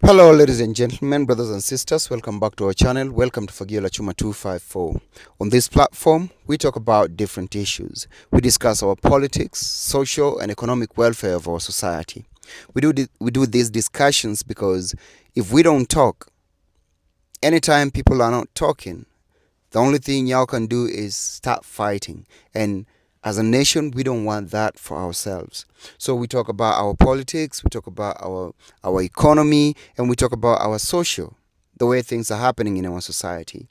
Hello, ladies and gentlemen, brothers and sisters. Welcome back to our channel. Welcome to Fagiola Chuma 254. On this platform, we talk about different issues. We discuss our politics, social, and economic welfare of our society. We do these discussions because if we don't talk, anytime people are not talking, the only thing y'all can do is start fighting. And as a nation, we don't want that for ourselves. So we talk about our politics, we talk about our economy, and we talk about our social, the way things are happening in our society.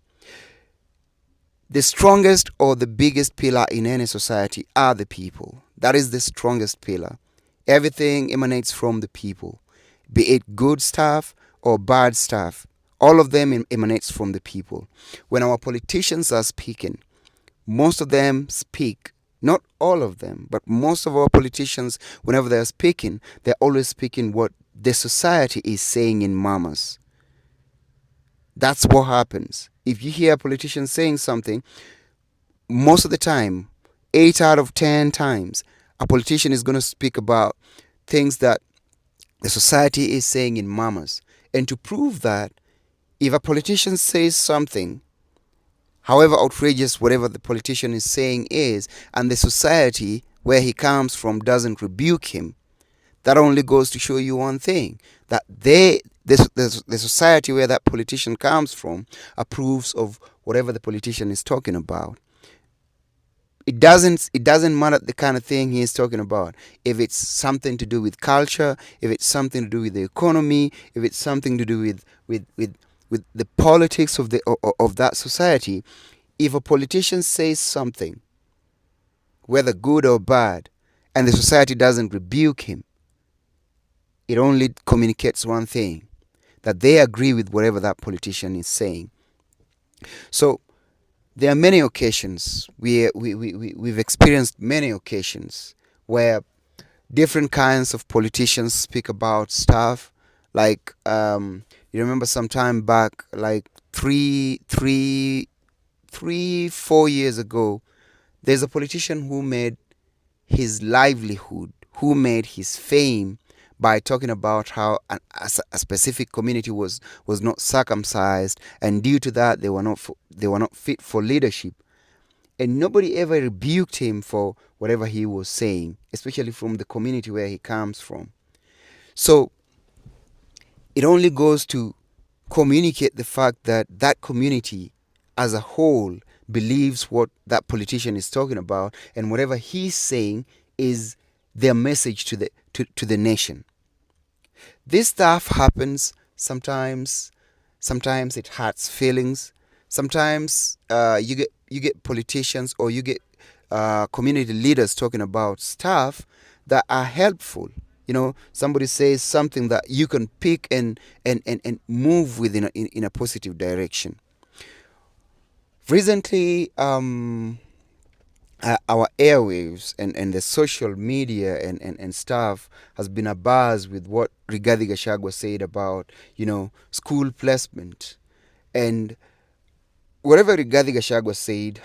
The strongest or the biggest pillar in any society are the people. That is the strongest pillar. Everything emanates from the people, be it good stuff or bad stuff. All of them emanates from the people. When our politicians are speaking, most of them speak, not all of them, but most of our politicians, whenever they're speaking, they're always speaking what the society is saying in mamas. That's what happens. If you hear a politician saying something, most of the time, 8 out of 10 times, a politician is going to speak about things that the society is saying in mamas. And to prove that, if a politician says something, however outrageous whatever the politician is saying is, and the society where he comes from doesn't rebuke him, that only goes to show you one thing, that the society where that politician comes from approves of whatever the politician is talking about. It doesn't matter the kind of thing he is talking about. If it's something to do with culture, if it's something to do with the economy, if it's something to do with the politics of that society, if a politician says something, whether good or bad, and the society doesn't rebuke him, it only communicates one thing, that they agree with whatever that politician is saying. So there are many occasions, we've experienced many occasions where different kinds of politicians speak about stuff. Like, you remember some time back, like 4 years ago, there's a politician who made his livelihood, who made his fame by talking about how a specific community was not circumcised, and due to that they were not fit for leadership. And nobody ever rebuked him for whatever he was saying, especially from the community where he comes from. So it only goes to communicate the fact that that community as a whole believes what that politician is talking about, and whatever he's saying is their message to the nation. This stuff happens sometimes. Sometimes it hurts feelings. Sometimes you get politicians, or you get community leaders talking about stuff that are helpful. Somebody says something that you can pick and move within in a positive direction. Recently, our airwaves and the social media and stuff has been abuzz with what Rigathi Gachagua said about, school placement. And whatever Rigathi Gachagua said,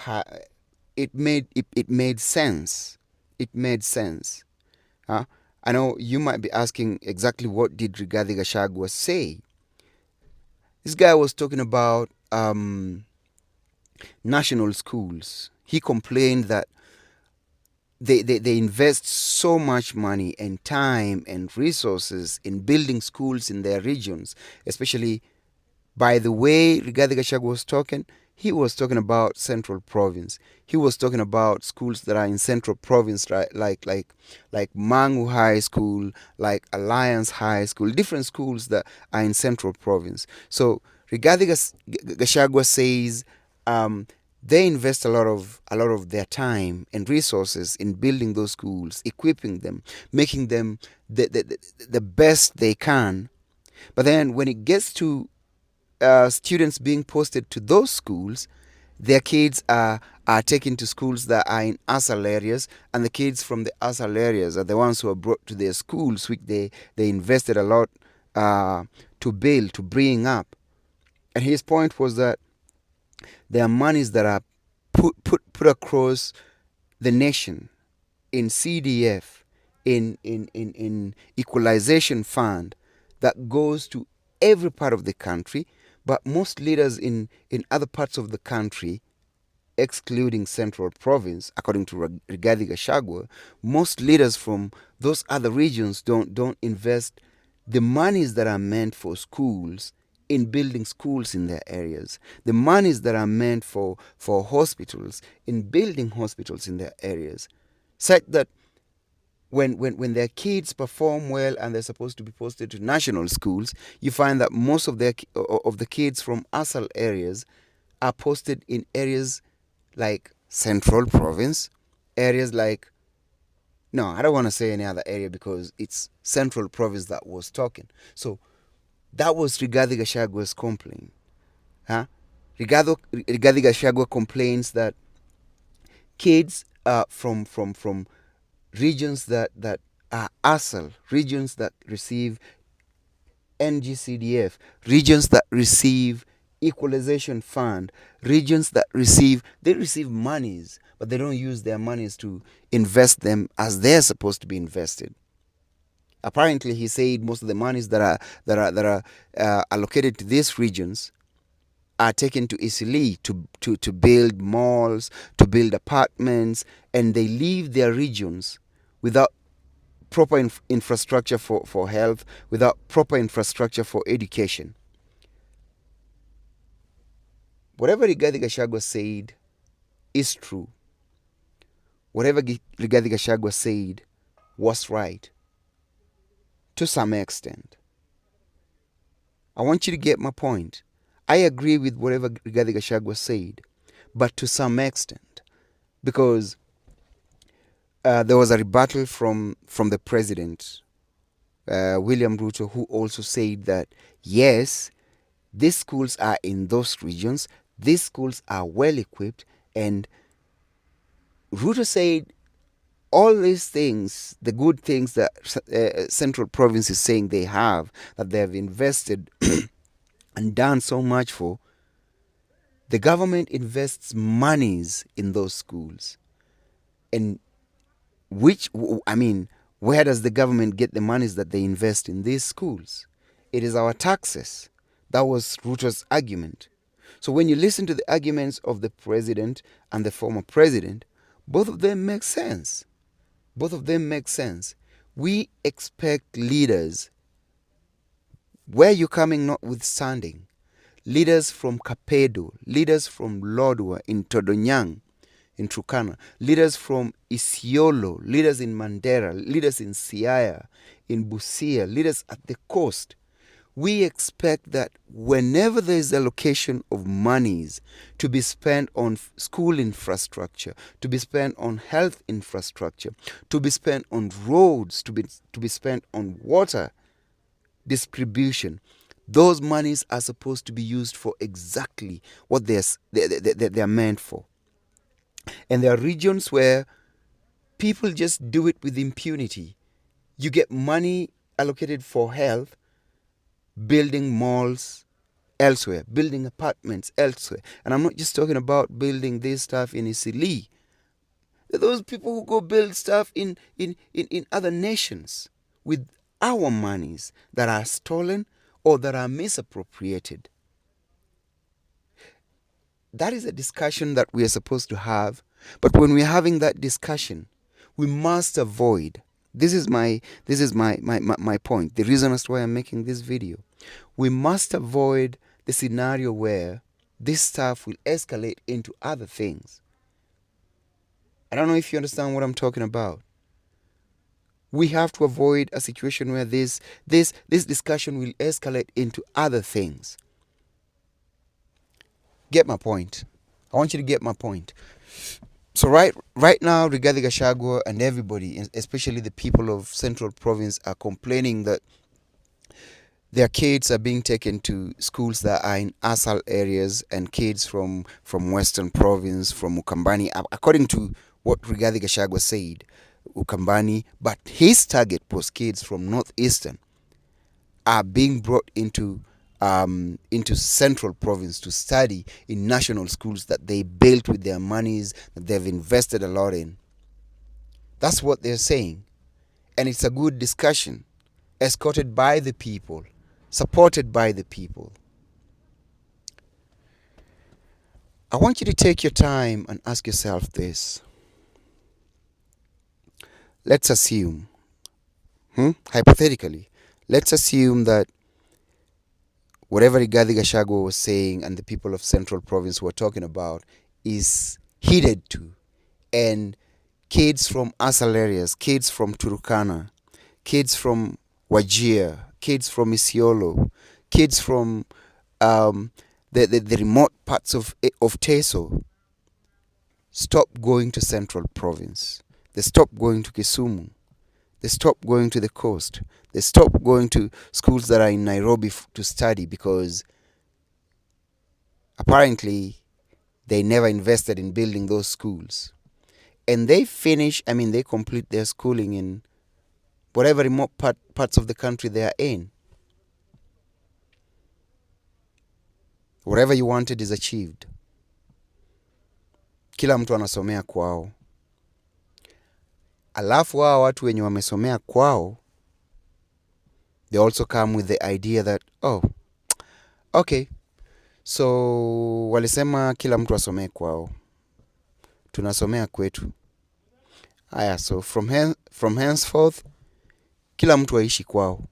it made sense. It made sense. I know you might be asking, exactly what did Rigathi Gachagua say? This guy was talking about national schools. He complained that they invest so much money and time and resources in building schools in their regions, especially by the way Rigathi Gachagua was talking. He was talking about Central Province. He was talking about schools that are in Central Province, right? Like Mangu High School, like Alliance High School, different schools that are in Central Province. So Rigathi Gachagua says they invest a lot of their time and resources in building those schools, equipping them, making them the best they can. But then when it gets to students being posted to those schools, their kids are taken to schools that are in ASAL areas, and the kids from the ASAL areas are the ones who are brought to their schools, which they invested a lot to build, to bring up. And his point was that there are monies that are put across the nation in CDF, in equalization fund, that goes to every part of the country, but most leaders in other parts of the country, excluding Central Province, according to Rigathi Gachagua, most leaders from those other regions don't invest the monies that are meant for schools in building schools in their areas, the monies that are meant for hospitals in building hospitals in their areas, such that when their kids perform well and they're supposed to be posted to national schools, you find that most of the kids from ASAL areas are posted in areas like Central Province, areas like, no, I don't want to say any other area because it's Central Province that was talking. So that was Rigathi Gachagua's complaint. Huh? Rigathi Gachagua complains that kids from regions that are ASAL, regions that receive NGCDF, regions that receive equalization fund, regions that receive monies, but they don't use their monies to invest them as they're supposed to be invested. Apparently, he said most of the monies that are allocated to these regions are taken to Isili to build malls, to build apartments, and they leave their regions without proper infrastructure for health, without proper infrastructure for education. Whatever Rigathi Gachagua said is true. Whatever Rigathi Gachagua said was right to some extent. I want you to get my point. I agree with whatever Rigathi Gachagua said, but to some extent, because there was a rebuttal from the president, William Ruto, who also said that yes, these schools are in those regions, these schools are well equipped, and Ruto said all these things, the good things that Central Province is saying they have, that they have invested and done so much for, the government invests monies in those schools. And where does the government get the monies that they invest in these schools? It is our taxes. That was Ruto's argument. So when you listen to the arguments of the president and the former president, both of them make sense. Both of them make sense. We expect leaders, where you're coming notwithstanding, leaders from Kapedo, leaders from Lodwar in Todonyang, in Turkana, leaders from Isiolo, leaders in Mandera, leaders in Siaya, in Busia, leaders at the coast. We expect that whenever there is allocation of monies to be spent on school infrastructure, to be spent on health infrastructure, to be spent on roads, to be spent on water distribution, those monies are supposed to be used for exactly what they're meant for. And there are regions where people just do it with impunity. You get money allocated for health, building malls elsewhere, building apartments elsewhere. And I'm not just talking about building this stuff in Isili. There are those people who go build stuff in other nations with our monies that are stolen or that are misappropriated. That is a discussion that we are supposed to have. But when we're having that discussion, we must avoid, this is my point, the reason as to why I'm making this video. We must avoid the scenario where this stuff will escalate into other things. I don't know if you understand what I'm talking about. We have to avoid a situation where this discussion will escalate into other things. Get my point. I want you to get my point. So right now, Rigathi Gachagua and everybody, especially the people of Central Province, are complaining that their kids are being taken to schools that are in ASAL areas, and kids from Western Province, from Ukambani, according to what Rigathi Gachagua said, Ukambani, but his target was kids from Northeastern, are being brought into Central Province to study in national schools that they built with their monies, that they've invested a lot in. That's what they're saying. And it's a good discussion, escorted by the people. supported by the people. I want you to take your time and ask yourself this. Let's assume, hypothetically, let's assume that whatever Rigathi Gachagua was saying and the people of Central Province were talking about is heeded to, and kids from asal areas, kids from Turkana, kids from Wajir, kids from Isiolo, kids from the remote parts of Teso stop going to Central Province. They stop going to Kisumu. They stop going to the coast. They stop going to schools that are in Nairobi to study because apparently they never invested in building those schools. And they complete their schooling in whatever remote parts of the country they are in. Whatever you wanted is achieved. Kila mtu anasomea kwao. Alafu hao watu wenye wamesomea kwao, they also come with the idea that, okay, so walisema kila mtu asomee kwao. Tunasomea kwetu. Aya, so from henceforth, kila mtu aishi kwao.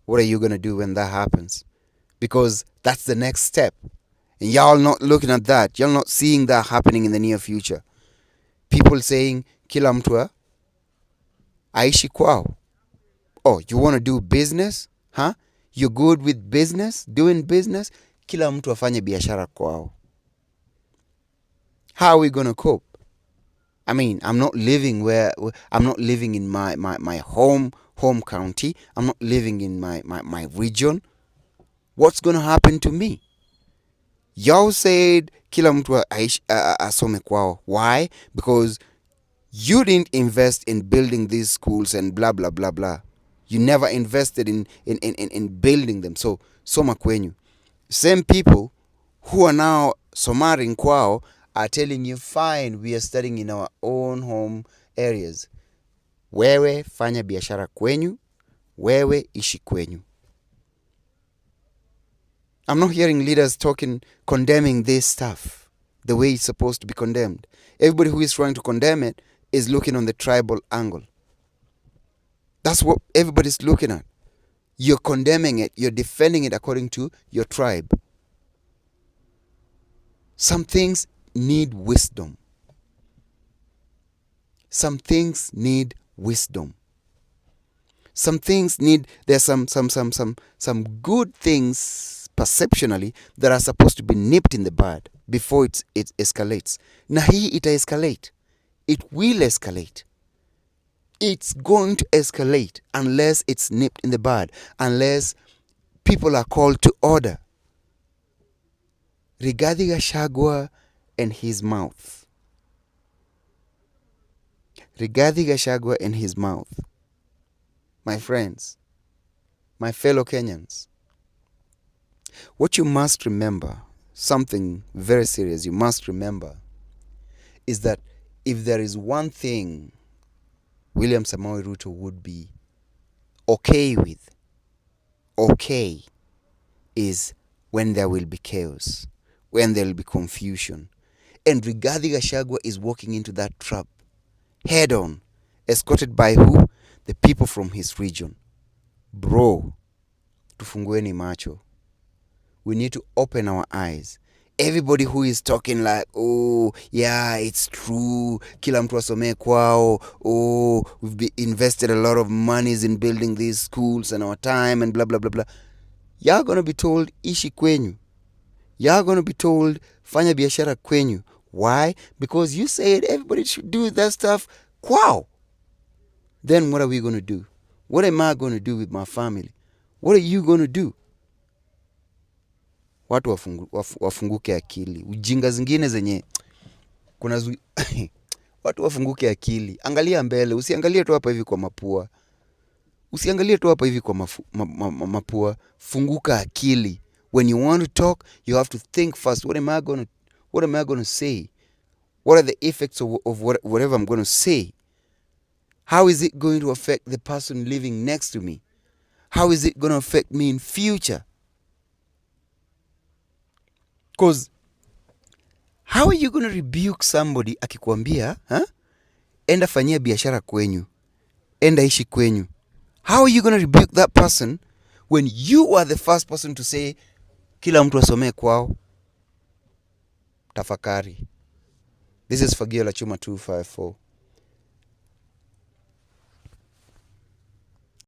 What are you going to do when that happens? Because that's the next step. And y'all not looking at that. Y'all not seeing that happening in the near future. People saying, kila mtu aishi kwao. Oh, you want to do business? Huh? You're good with business? Doing business? Kila mtu afanye biashara kwao. How are we going to cope? I mean, I'm not living in my home county. I'm not living in my region. What's going to happen to me? Y'all said kila mtu asome kwao. Why? Because you didn't invest in building these schools and blah blah blah blah. You never invested in building them. So soma kwenyu. Same people who are now somaring kwao are telling you, fine, we are studying in our own home areas. Wewe fanya biashara kwenyu, wewe ishi kwenyu. I'm not hearing leaders condemning this stuff the way it's supposed to be condemned. Everybody who is trying to condemn it is looking on the tribal angle. That's what everybody's looking at. You're condemning it, you're defending it according to your tribe. Some things need wisdom. Some things need wisdom. Some things need, there's some good things perceptionally that are supposed to be nipped in the bud before it escalates. Na hii ita escalate. It will escalate. It's going to escalate unless it's nipped in the bud, unless people are called to order. Rigathi Gachagua and his mouth. Rigathi Gachagua and his mouth. My friends, my fellow Kenyans, what you must remember, something very serious you must remember, is that if there is one thing William Samoei Ruto would be okay with, is when there will be chaos, when there will be confusion. And Rigathi Gachagua is walking into that trap head on, escorted by who? The people from his region. Bro, tufungueni macho. We need to open our eyes. Everybody who is talking like, oh, yeah, it's true, kila mtu asomee kwao, oh, we've invested a lot of monies in building these schools and our time and blah, blah, blah, blah. You're going to be told, ishi kwenyu. You're going to be told, fanya biashara kwenyu. Why? Because you said everybody should do that stuff kwao. Then what are we going to do? What am I going to do with my family? What are you going to do? Watu wafunguke akili. Ujinga zingine zenye watu wafunguke akili. Angalia mbele, usiangalie tu hapa hivi kwa mapua. Usiangalie tu hapa hivi kwa mapua. Funguka akili. When you want to talk, you have to think first. What am I going to say? What are the effects of whatever I'm going to say? How is it going to affect the person living next to me? How is it going to affect me in future? Because how are you going to rebuke somebody akikwambia, enda fanyia biashara kwenyu, enda ishi kwenyu? How are you going to rebuke that person when you are the first person to say, kila mtu asomee kwao? Tafakari. This is Fagio la Chuma 254.